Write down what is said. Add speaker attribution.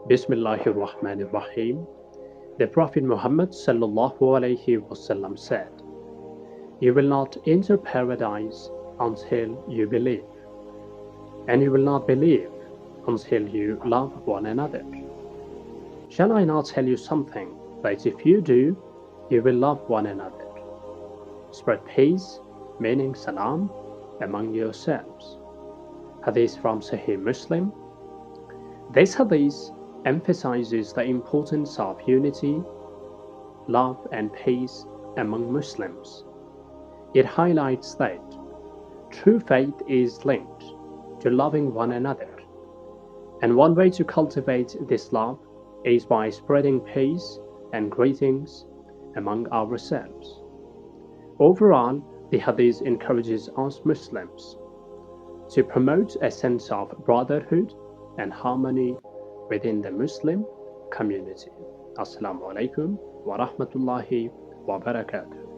Speaker 1: Bismillahir Rahmanir Rahim. The Prophet Muhammad sallallahu alaihi wasallam said, "You will not enter paradise until you believe, and you will not believe until you love one another. Shall I not tell you something that if you do, you will love one another? Spread peace, meaning salam, among yourselves." Hadith from Sahih Muslim. This hadith emphasizes the importance of unity, love, and peace among Muslims. It highlights that true faith is linked to loving one another, and one way to cultivate this love is by spreading peace and greetings among ourselves. Overall, the hadith encourages us Muslims to promote a sense of brotherhood and harmony within the Muslim community. Assalamu alaikum wa rahmatullahi wa barakatuh.